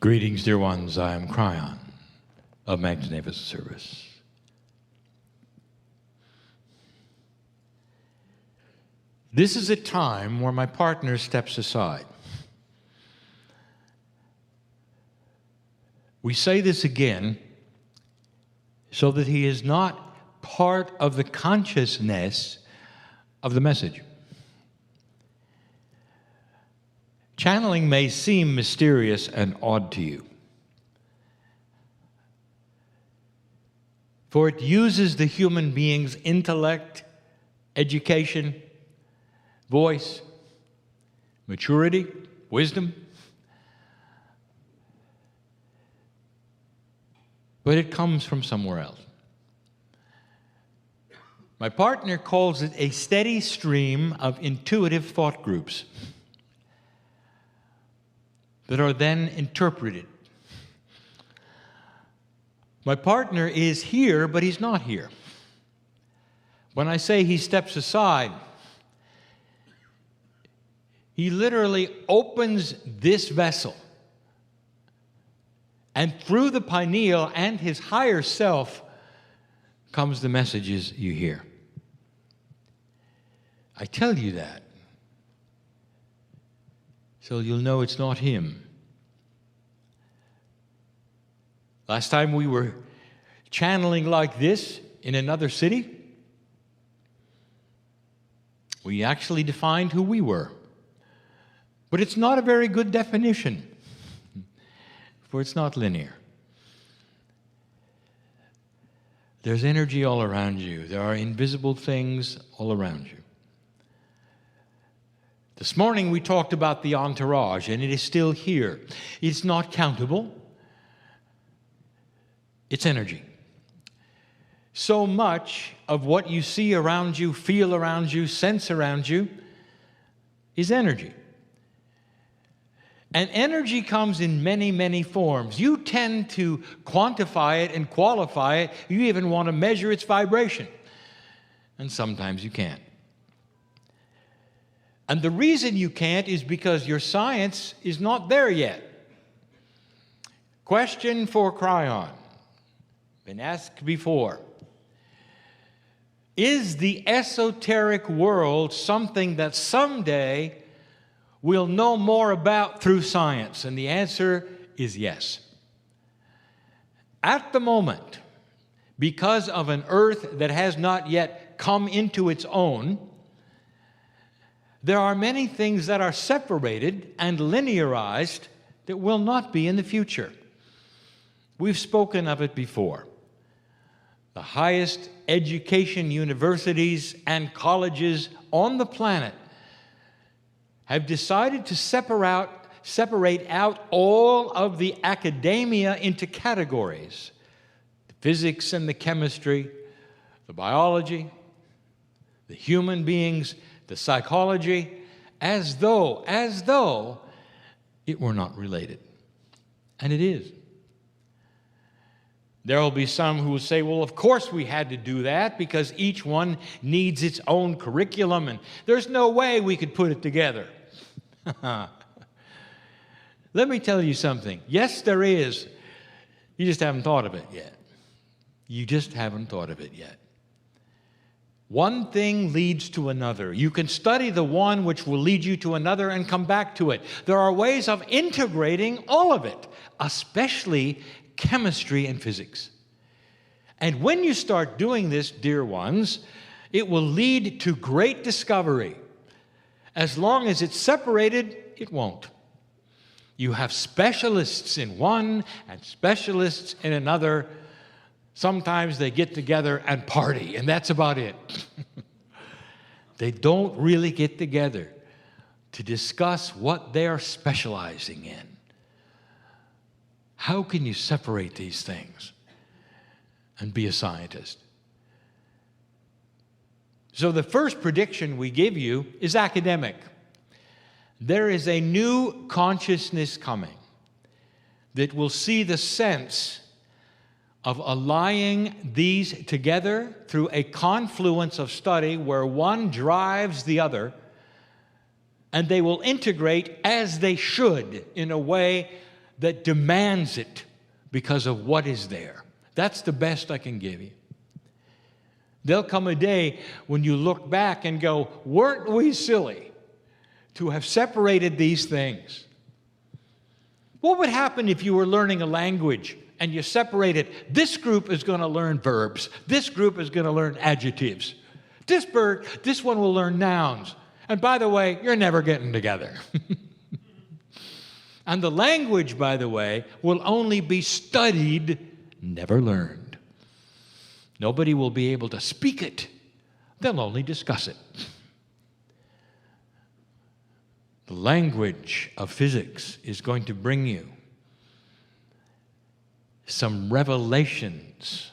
Greetings, dear ones. I am Kryon of Magnetic Service. This is a time where my partner steps aside. We say this again so that he is not part of the consciousness of the message. Channeling may seem mysterious and odd to you, for it uses the human being's intellect, education, voice, maturity, wisdom, but it comes from somewhere else. My partner calls it a steady stream of intuitive thought groups that are then interpreted. My partner is here, but he's not here. When I say he steps aside, he literally opens this vessel, and through the pineal and his higher self comes the messages you hear. I tell you that so you'll know it's not him. Last time we were channeling like this in another city, we actually defined who we were. But it's not a very good definition, for it's not linear. There's energy all around you. There are invisible things all around you. This morning we talked about the entourage, and it is still here. It's not countable. It's energy. So much of what you see around you, feel around you, sense around you is energy. And energy comes in many, many forms. You tend to quantify it and qualify it. You even want to measure its vibration. And sometimes you can't. And the reason you can't is because your science is not there yet. Question for Kryon. Been asked before. Is the esoteric world something that someday we'll know more about through science? And the answer is yes. At the moment, because of an Earth that has not yet come into its own, there are many things that are separated and linearized that will not be in the future. We've spoken of it before. The highest education universities and colleges on the planet have decided to separate out all of the academia into categories: the physics and the chemistry, the biology, the human beings, the psychology, as though it were not related. And it is. There will be some who will say, well, of course we had to do that because each one needs its own curriculum and there's no way we could put it together. Let me tell you something. Yes, there is. You just haven't thought of it yet. You just haven't thought of it yet. One thing leads to another. You can study the one which will lead you to another and come back to it. There are ways of integrating all of it, especially chemistry and physics. And when you start doing this, dear ones, it will lead to great discovery. As long as it's separated, it won't. You have specialists in one and specialists in another. Sometimes they get together and party, and that's about it. They don't really get together to discuss what they're specializing in. How can you separate these things and be a scientist? So the first prediction we give you is academic. There is a new consciousness coming that will see the sense of allying these together through a confluence of study where one drives the other, and they will integrate as they should in a way that demands it because of what is there. That's the best I can give you. There'll come a day when you look back and go, weren't we silly to have separated these things? What would happen if you were learning a language and you separated, this group is going to learn verbs, this group is going to learn adjectives, this one will learn nouns, and by the way, you're never getting together. And the language, by the way, will only be studied, never learned. Nobody will be able to speak it. They'll only discuss it. The language of physics is going to bring you some revelations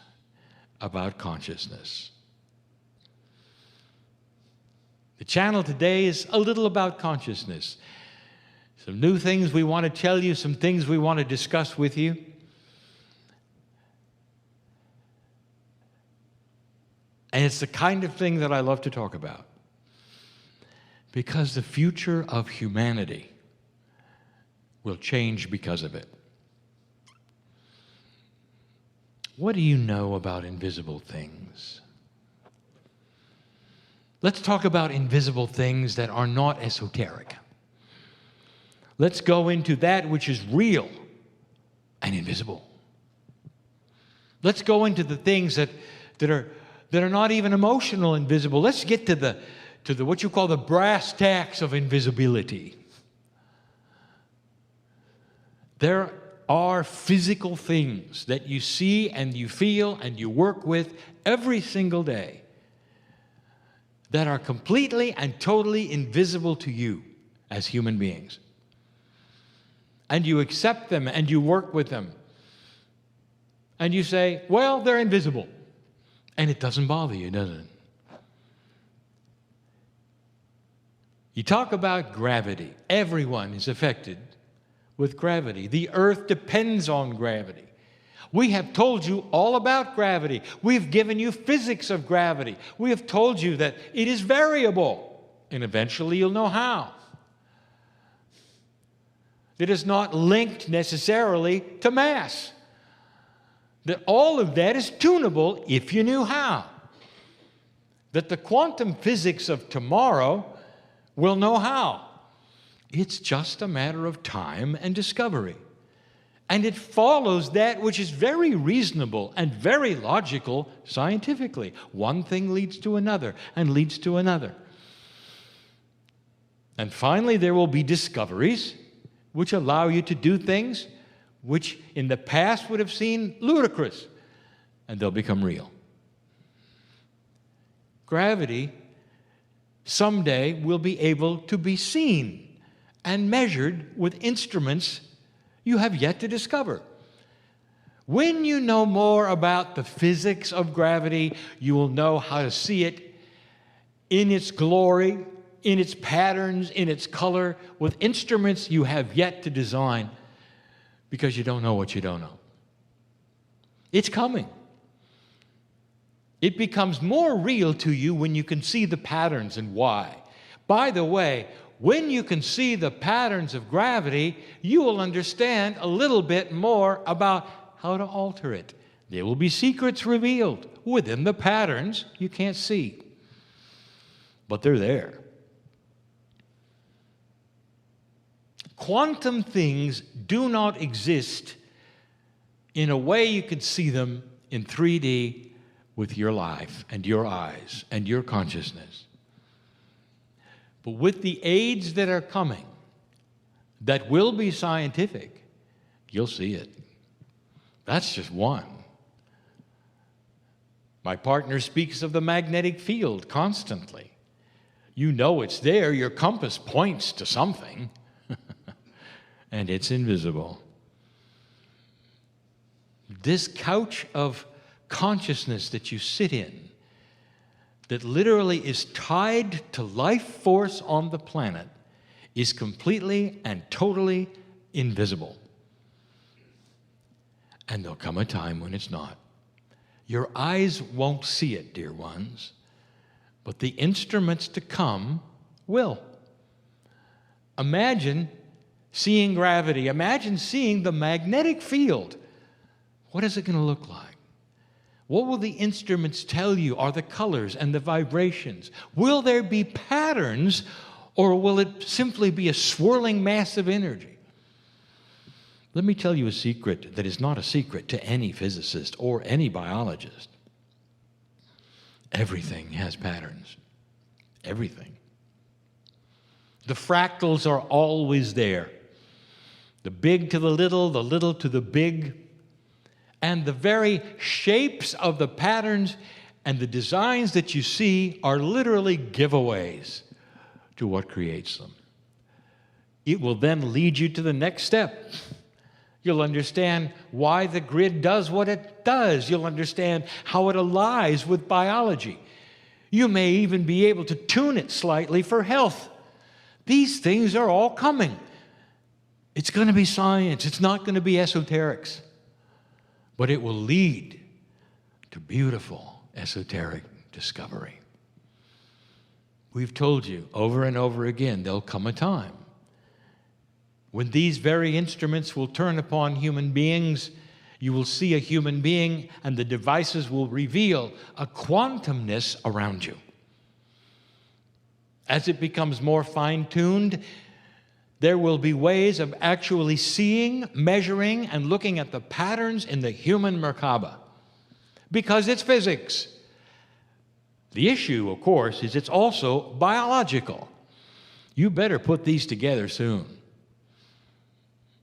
about consciousness. The channel today is a little about consciousness. Some new things we want to tell you, some things we want to discuss with you. And it's the kind of thing that I love to talk about. Because the future of humanity will change because of it. What do you know about invisible things? Let's talk about invisible things that are not esoteric. Let's go into that which is real and invisible. Let's go into the things that are not even emotional and visible. Let's get to the what you call the brass tacks of invisibility. There are physical things that you see and you feel and you work with every single day that are completely and totally invisible to you as human beings. And you accept them and you work with them. And you say, well, they're invisible. And it doesn't bother you, does it? You talk about gravity. Everyone is affected with gravity. The earth depends on gravity. We have told you all about gravity. We've given you physics of gravity. We have told you that it is variable, and eventually you'll know how. It is not linked necessarily to mass. That all of that is tunable if you knew how. That the quantum physics of tomorrow will know how. It's just a matter of time and discovery. And it follows that which is very reasonable and very logical scientifically. One thing leads to another and leads to another. And finally, there will be discoveries which allow you to do things which in the past would have seemed ludicrous, and they'll become real. Gravity someday will be able to be seen and measured with instruments you have yet to discover. When you know more about the physics of gravity, you will know how to see it in its glory, in its patterns, in its color, with instruments you have yet to design, because you don't know what you don't know. It's coming. It becomes more real to you when you can see the patterns and why. By the way, when you can see the patterns of gravity, you will understand a little bit more about how to alter it. There will be secrets revealed within the patterns you can't see, but they're there. Quantum things do not exist in a way you could see them in 3D with your life and your eyes and your consciousness. But with the aids that are coming, that will be scientific, you'll see it. That's just one. My partner speaks of the magnetic field constantly. You know it's there. Your compass points to something. And it's invisible. This couch of consciousness that you sit in, that literally is tied to life force on the planet, is completely and totally invisible. And there'll come a time when it's not. Your eyes won't see it, dear ones, but the instruments to come will. Imagine seeing gravity. Imagine seeing the magnetic field. What is it going to look like? What will the instruments tell you are the colors and the vibrations? Will there be patterns, or will it simply be a swirling mass of energy? Let me tell you a secret that is not a secret to any physicist or any biologist. Everything has patterns. Everything. The fractals are always there. The big to the little to the big. And the very shapes of the patterns and the designs that you see are literally giveaways to what creates them. It will then lead you to the next step. You'll understand why the grid does what it does. You'll understand how it allies with biology. You may even be able to tune it slightly for health. These things are all coming. It's going to be science. It's not going to be esoterics. But it will lead to beautiful esoteric discovery. We've told you over and over again, there'll come a time when these very instruments will turn upon human beings. You will see a human being, and the devices will reveal a quantumness around you. As it becomes more fine-tuned, there will be ways of actually seeing, measuring, and looking at the patterns in the human Merkaba. Because it's physics. The issue, of course, is it's also biological. You better put these together soon.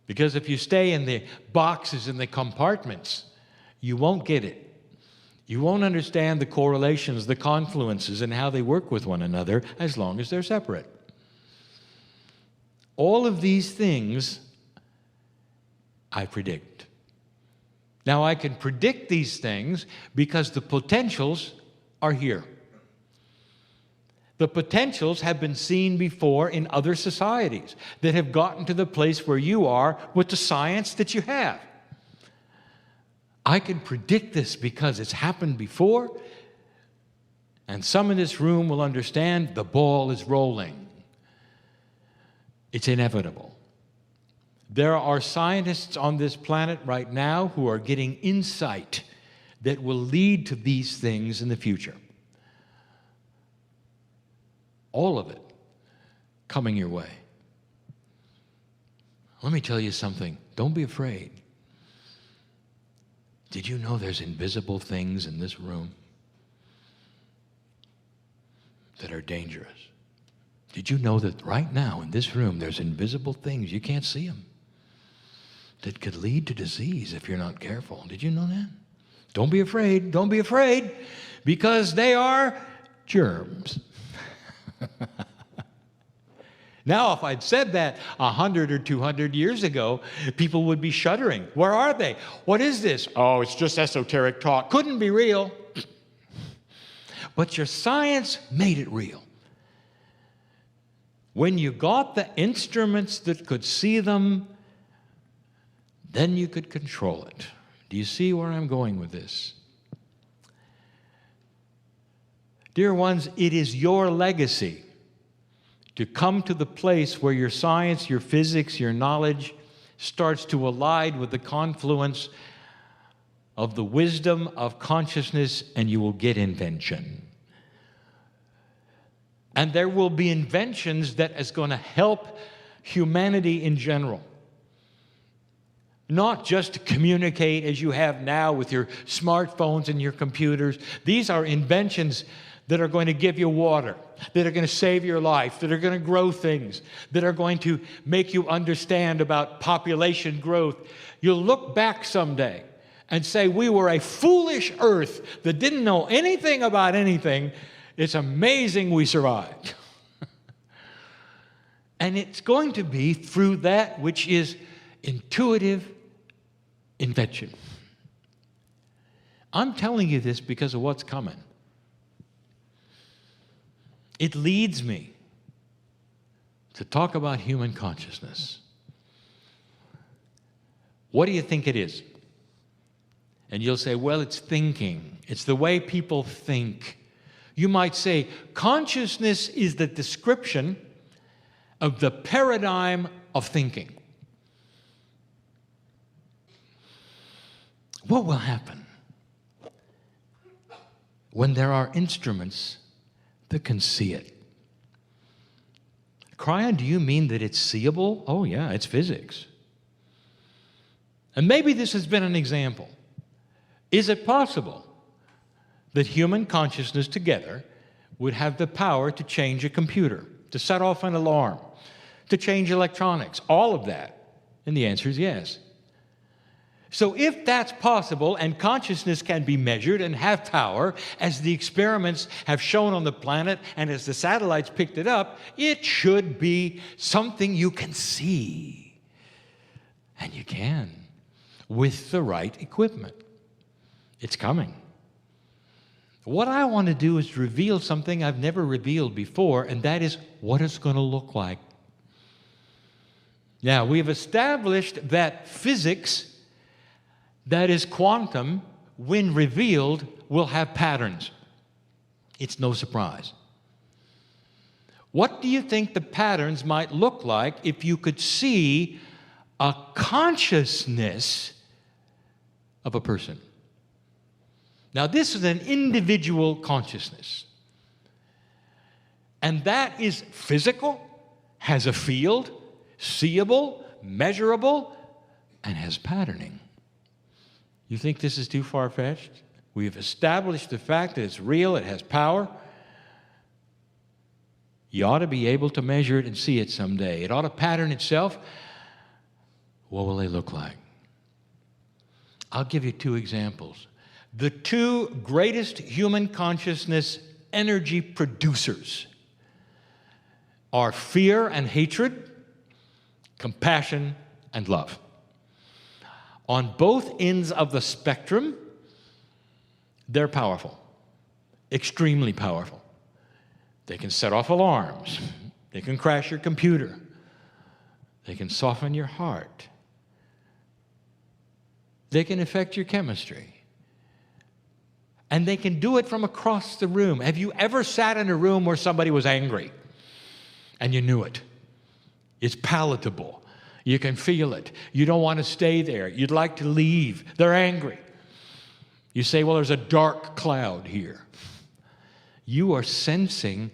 Because if you stay in the boxes and the compartments, you won't get it. You won't understand the correlations, the confluences, and how they work with one another as long as they're separate. All of these things I predict. Now, I can predict these things because the potentials are here. The potentials have been seen before in other societies that have gotten to the place where you are with the science that you have. I can predict this because it's happened before, and some in this room will understand the ball is rolling. It's inevitable. There are scientists on this planet right now who are getting insight that will lead to these things in the future. All of it coming your way. Let me tell you something. Don't be afraid. Did you know there's invisible things in this room that are dangerous? Did you know that right now in this room there's invisible things, you can't see them, that could lead to disease if you're not careful? Did you know that? Don't be afraid. Don't be afraid, because they are germs. Now, if I'd said that 100 or 200 years ago, people would be shuddering. Where are they? What is this? Oh, it's just esoteric talk. Couldn't be real. But your science made it real. When you got the instruments that could see them, then you could control it. Do you see where I'm going with this? Dear ones, it is your legacy to come to the place where your science, your physics, your knowledge starts to align with the confluence of the wisdom of consciousness, and you will get invention. And there will be inventions that is going to help humanity in general. Not just to communicate as you have now with your smartphones and your computers. These are inventions that are going to give you water, that are going to save your life, that are going to grow things, that are going to make you understand about population growth. You'll look back someday and say, we were a foolish earth that didn't know anything about anything. It's amazing we survived. And it's going to be through that which is intuitive invention. I'm telling you this because of what's coming. It leads me to talk about human consciousness. What do you think it is? And you'll say, well, it's thinking. It's the way people think. You might say, consciousness is the description of the paradigm of thinking. What will happen when there are instruments that can see it? Kryon, do you mean that it's seeable? Oh yeah, it's physics. And maybe this has been an example. Is it possible that human consciousness together would have the power to change a computer, to set off an alarm, to change electronics, all of that? And the answer is yes. So if that's possible and consciousness can be measured and have power, as the experiments have shown on the planet and as the satellites picked it up, it should be something you can see. And you can, with the right equipment. It's coming. What I want to do is reveal something I've never revealed before, and that is what it's going to look like. Now, we've established that physics that is quantum, when revealed, will have patterns. It's no surprise. What do you think the patterns might look like if you could see a consciousness of a person? Now, this is an individual consciousness. And that is physical, has a field, seeable, measurable, and has patterning. You think this is too far-fetched? We've established the fact that it's real, it has power. You ought to be able to measure it and see it someday. It ought to pattern itself. What will they look like? I'll give you two examples. The two greatest human consciousness energy producers are fear and hatred, compassion and love. On both ends of the spectrum, they're powerful, extremely powerful. They can set off alarms. They can crash your computer. They can soften your heart. They can affect your chemistry. And they can do it from across the room. Have you ever sat in a room where somebody was angry and you knew it? It's palatable. You can feel it. You don't want to stay there. You'd like to leave. They're angry. You say, well, there's a dark cloud here. You are sensing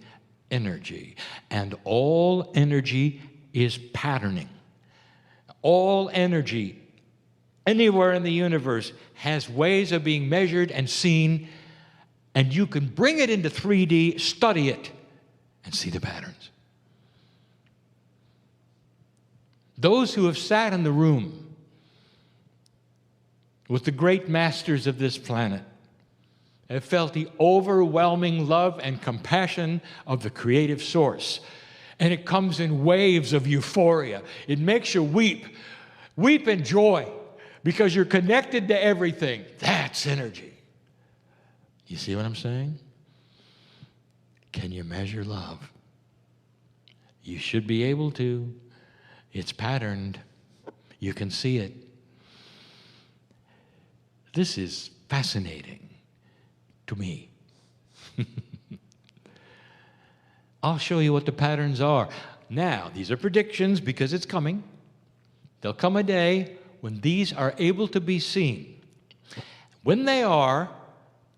energy, and all energy is patterning. All energy anywhere in the universe has ways of being measured and seen, and you can bring it into 3D, study it, and see the patterns. Those who have sat in the room with the great masters of this planet have felt the overwhelming love and compassion of the creative source. And it comes in waves of euphoria. It makes you weep. Weep in joy because you're connected to everything. That's energy. You see what I'm saying? Can you measure love? You should be able to. It's patterned. You can see it. This is fascinating to me. I'll show you what the patterns are. Now, these are predictions because it's coming. There'll come a day when these are able to be seen. When they are,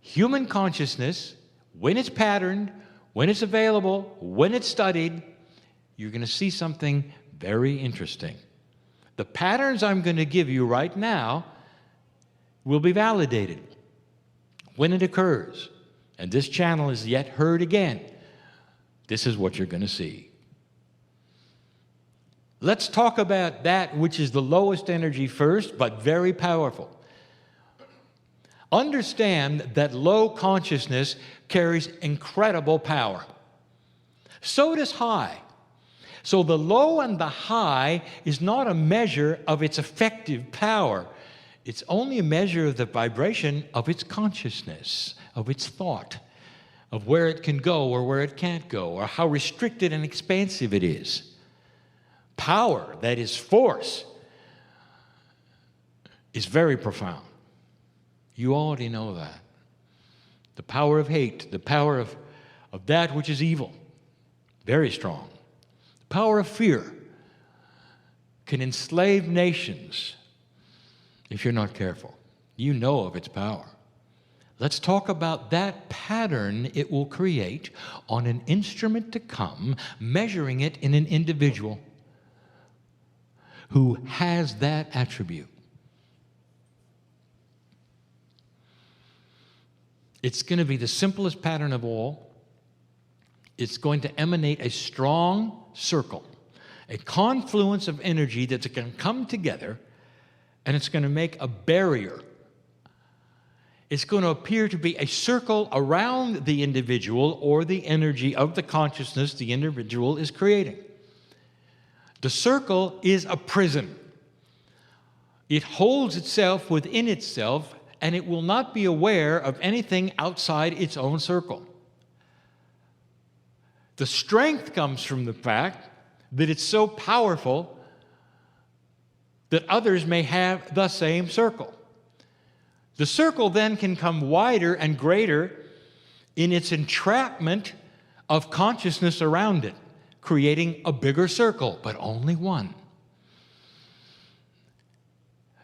human consciousness, when it's patterned, when it's available, when it's studied, you're going to see something very interesting. The patterns I'm going to give you right now will be validated when it occurs. And this channel is yet heard again. This is what you're going to see. Let's talk about that which is the lowest energy first, but very powerful. Understand that low consciousness carries incredible power. So does high. So the low and the high is not a measure of its effective power. It's only a measure of the vibration of its consciousness, of its thought, of where it can go or where it can't go, or how restricted and expansive it is. Power, that is force, is very profound. You already know that. The power of hate, the power of that which is evil, very strong. The power of fear can enslave nations if you're not careful. You know of its power. Let's talk about that pattern it will create on an instrument to come, measuring it in an individual who has that attribute. It's going to be the simplest pattern of all. It's going to emanate a strong circle, a confluence of energy that's going to come together, and it's going to make a barrier. It's going to appear to be a circle around the individual or the energy of the consciousness the individual is creating. The circle is a prison. It holds itself within itself, and it will not be aware of anything outside its own circle. The strength comes from the fact that it's so powerful that others may have the same circle. The circle then can come wider and greater in its entrapment of consciousness around it, creating a bigger circle, but only one.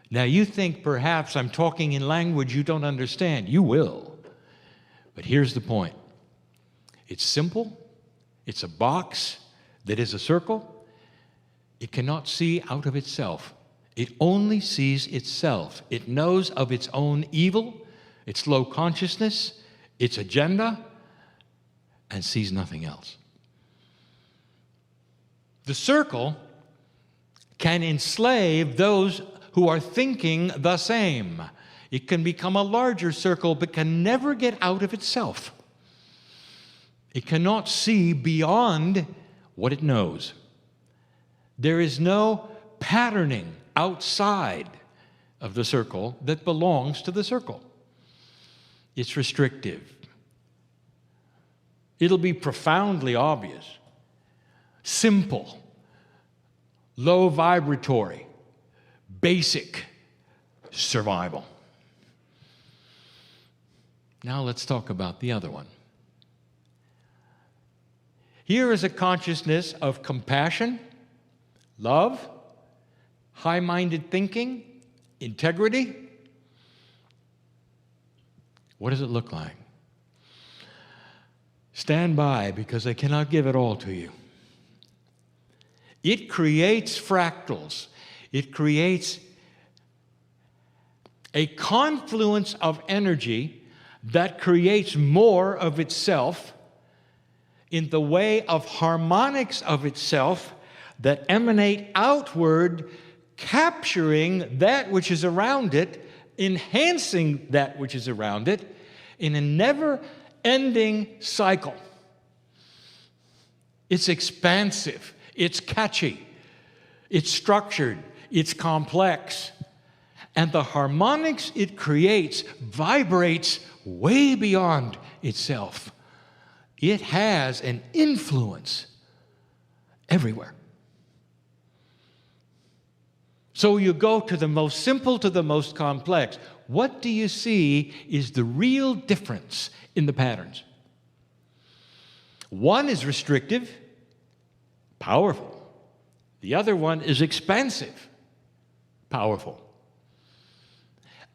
Now you think perhaps I'm talking in language you don't understand. You will. But here's the point. It's simple. It's a box that is a circle. It cannot see out of itself. It only sees itself. It knows of its own evil, its low consciousness, its agenda, and sees nothing else. The circle can enslave those who are thinking the same. It can become a larger circle, but can never get out of itself. It cannot see beyond what it knows. There is no patterning outside of the circle that belongs to the circle. It's restrictive. It'll be profoundly obvious, simple, low vibratory, basic survival. Now let's talk about the other one. Here is a consciousness of compassion, love, high-minded thinking, integrity. What does it look like? Stand by, because I cannot give it all to you. It creates fractals. It creates a confluence of energy that creates more of itself in the way of harmonics of itself that emanate outward, capturing that which is around it, enhancing that which is around it in a never-ending cycle. It's expansive, it's catchy, it's structured, it's complex, and the harmonics it creates vibrates way beyond itself. It has an influence everywhere. So you go to the most simple to the most complex. What do you see is the real difference in the patterns? One is restrictive, powerful. The other one is expansive, powerful.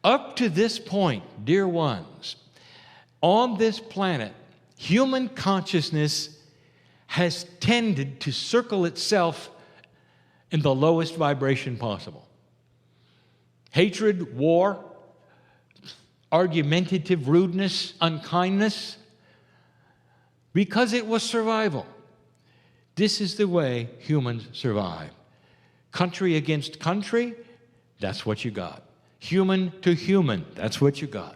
Up to this point, dear ones, on this planet, human consciousness has tended to circle itself in the lowest vibration possible. Hatred, war, argumentative rudeness, unkindness, because it was survival. This is the way humans survive. Country against country, that's what you got. Human to human, that's what you got.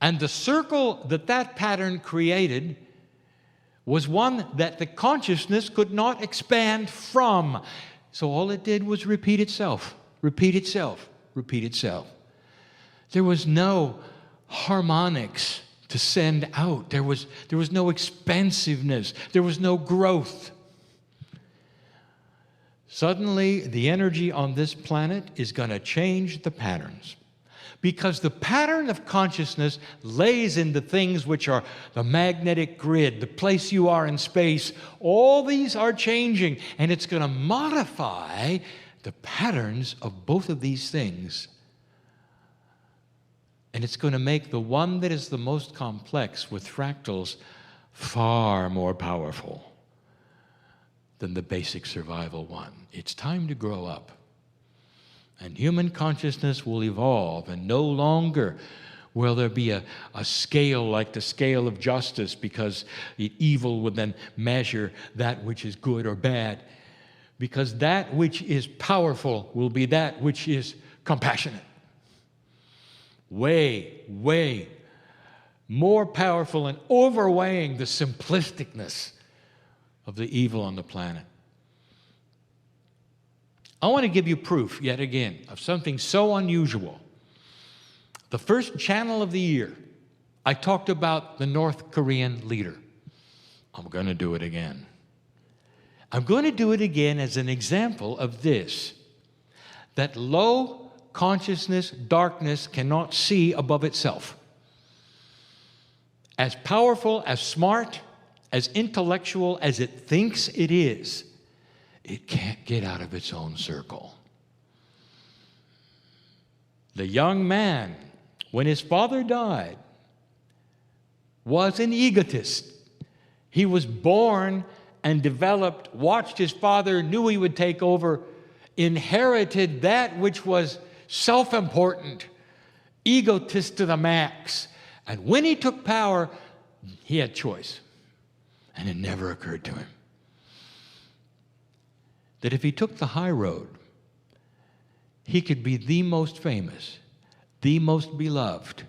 And the circle that pattern created was one that the consciousness could not expand from. So all it did was repeat itself, repeat itself, repeat itself. There was no harmonics to send out. There was no expansiveness. There was no growth. Suddenly, the energy on this planet is going to change the patterns, Because the pattern of consciousness lays in the things which are the magnetic grid, the place you are in space. All these are changing, and it's going to modify the patterns of both of these things. And it's going to make the one that is the most complex with fractals far more powerful than the basic survival one. It's time to grow up. And human consciousness will evolve, and no longer will there be a scale like the scale of justice, because evil would then measure that which is good or bad. Because that which is powerful will be that which is compassionate. Way, way more powerful and overweighing the simplisticness of the evil on the planet. I want to give you proof, yet again, of something so unusual. The first channel of the year, I talked about the North Korean leader. I'm going to do it again. I'm going to do it again as an example of this, that low consciousness, darkness cannot see above itself. As powerful, as smart, as intellectual as it thinks it is, it can't get out of its own circle. The young man, when his father died, was an egotist. He was born and developed, watched his father, knew he would take over, inherited that which was self-important, egotist to the max. And when he took power, he had choice. And it never occurred to him that if he took the high road, he could be the most famous, the most beloved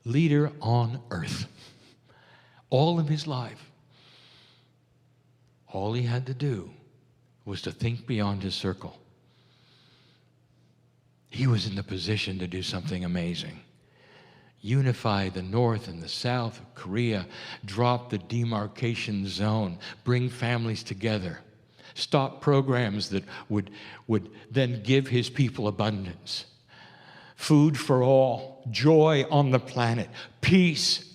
leader on earth all of his life. All he had to do was to think beyond his circle. He was in the position to do something amazing. Unify the North and the South of Korea, drop the demarcation zone, bring families together, stop programs that would then give his people abundance, food for all, joy on the planet, peace.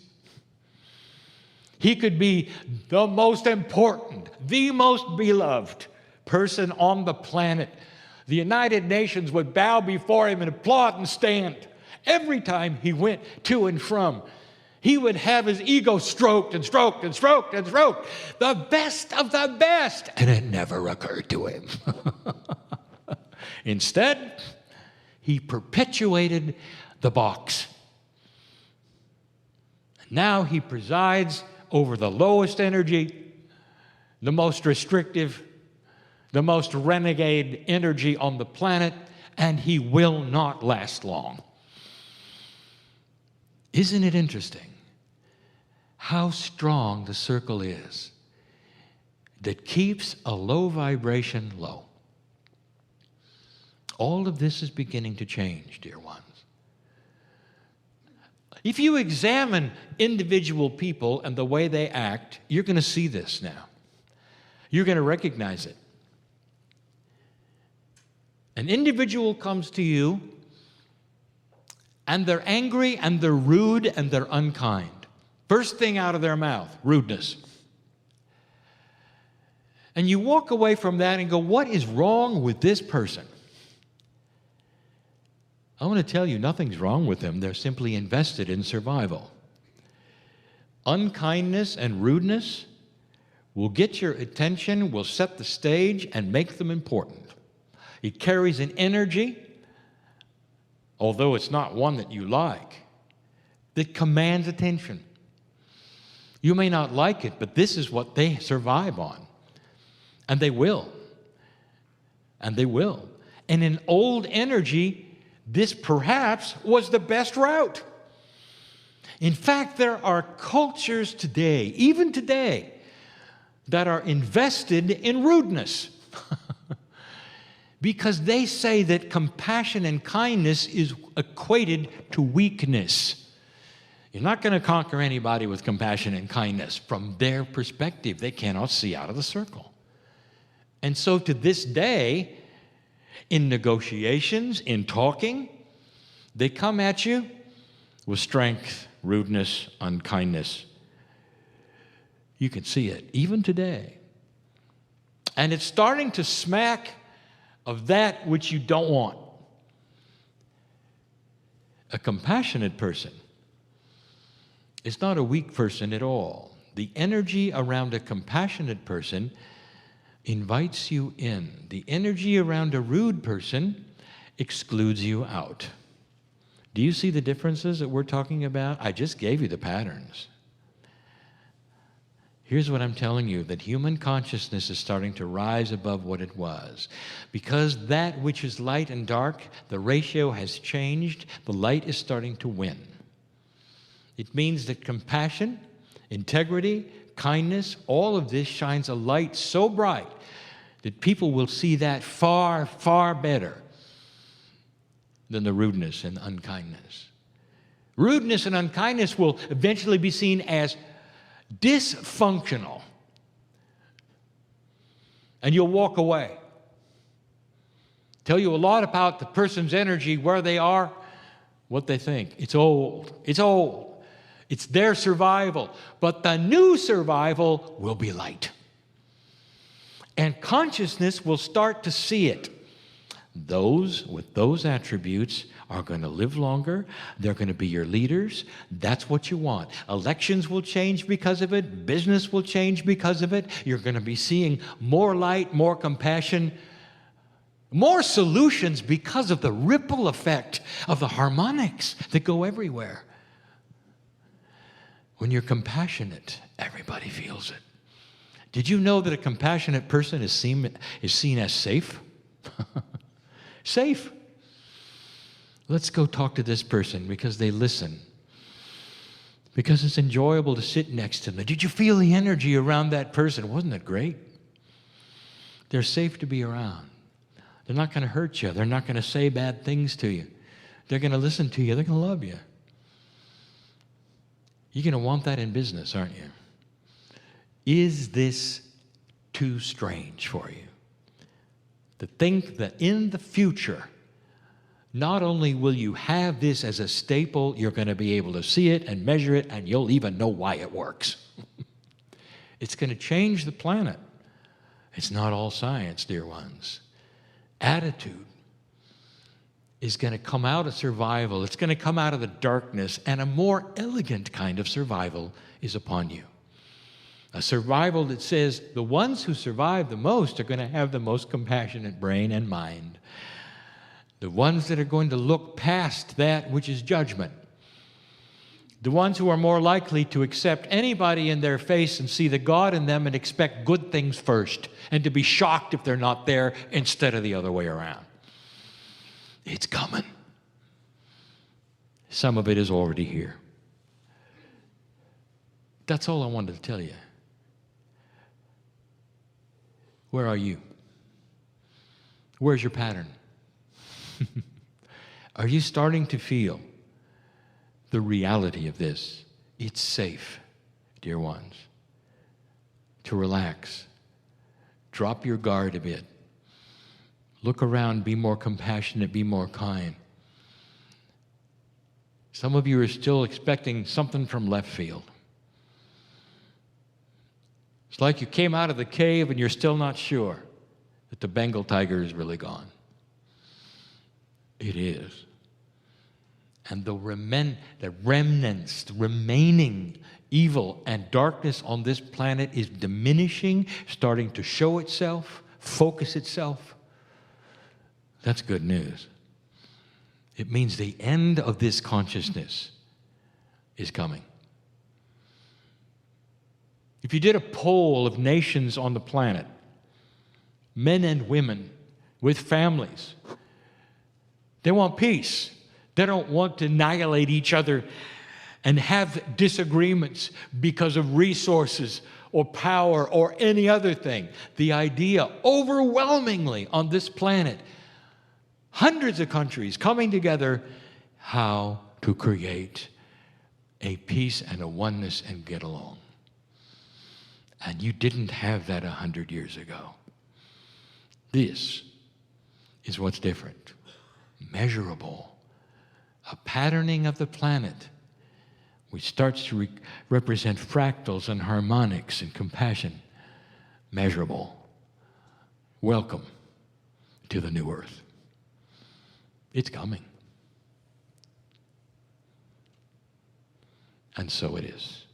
He could be the most important, the most beloved person on the planet. The United Nations would bow before him and applaud and stand. Every time he went to and from, he would have his ego stroked and stroked and stroked and stroked. The best of the best. And it never occurred to him. Instead, he perpetuated the box. Now he presides over the lowest energy, the most restrictive, the most renegade energy on the planet, and he will not last long. Isn't it interesting how strong the circle is that keeps a low vibration low? All of this is beginning to change, dear ones. If you examine individual people and the way they act, you're going to see this now. You're going to recognize it. An individual comes to you, and they're angry, and they're rude, and they're unkind. First thing out of their mouth, rudeness. And you walk away from that and go, what is wrong with this person? I want to tell you, nothing's wrong with them. They're simply invested in survival. Unkindness and rudeness will get your attention, will set the stage, and make them important. It carries an energy, although it's not one that you like, that commands attention. You may not like it, but this is what they survive on. And they will. And they will. And in old energy, this perhaps was the best route. In fact, there are cultures today, even today, that are invested in rudeness. Because they say that compassion and kindness is equated to weakness. You're not going to conquer anybody with compassion and kindness. From their perspective, they cannot see out of the circle. And so to this day, In negotiations, in talking, they come at you with strength, rudeness, unkindness. You can see it even today. And it's starting to smack of that which you don't want. A compassionate person is not a weak person at all. The energy around a compassionate person invites you in. The energy around a rude person excludes you out. Do you see the differences that we're talking about? I just gave you the patterns. Here's what I'm telling you, that human consciousness is starting to rise above what it was. Because that which is light and dark, the ratio has changed, the light is starting to win. It means that compassion, integrity, kindness, all of this shines a light so bright that people will see that far, far better than the rudeness and unkindness. Rudeness and unkindness will eventually be seen as dysfunctional. And you'll walk away. Tell you a lot about the person's energy, where they are, what they think. It's old. It's old. It's their survival. But the new survival will be light. And consciousness will start to see it. Those with those attributes are going to live longer. They're going to be your leaders. That's what you want. Elections will change because of it. Business will change because of it. You're going to be seeing more light, more compassion, more solutions because of the ripple effect of the harmonics that go everywhere. When you're compassionate, everybody feels it. Did you know that a compassionate person is seen as safe? Safe. Let's go talk to this person because they listen. Because it's enjoyable to sit next to them. Did you feel the energy around that person? Wasn't it great? They're safe to be around. They're not going to hurt you. They're not going to say bad things to you. They're going to listen to you. They're going to love you. You're going to want that in business, aren't you? Is this too strange for you? To think that in the future, not only will you have this as a staple, you're going to be able to see it and measure it, and you'll even know why it works. It's going to change the planet. It's not all science, dear ones. Attitude is going to come out of survival. It's going to come out of the darkness, and a more elegant kind of survival is upon you. A survival that says the ones who survive the most are going to have the most compassionate brain and mind. The ones that are going to look past that which is judgment. The ones who are more likely to accept anybody in their face and see the God in them and expect good things first, and to be shocked if they're not there instead of the other way around. It's coming. Some of it is already here. That's all I wanted to tell you. Where are you? Where's your pattern? Are you starting to feel the reality of this? It's safe, dear ones, to relax. Drop your guard a bit. Look around, be more compassionate, be more kind. Some of you are still expecting something from left field. It's like you came out of the cave and you're still not sure that the Bengal tiger is really gone. It is. And the remnants, the remaining evil and darkness on this planet is diminishing, starting to show itself, focus itself. That's good news. It means the end of this consciousness is coming. If you did a poll of nations on the planet, men and women with families, they want peace. They don't want to annihilate each other and have disagreements because of resources or power or any other thing. The idea overwhelmingly on this planet, hundreds of countries coming together, how to create a peace and a oneness and get along. And you didn't have that 100 years ago. This is what's different. Measurable. A patterning of the planet, which starts to represent fractals and harmonics and compassion. Measurable. Welcome to the new earth. It's coming. And so it is.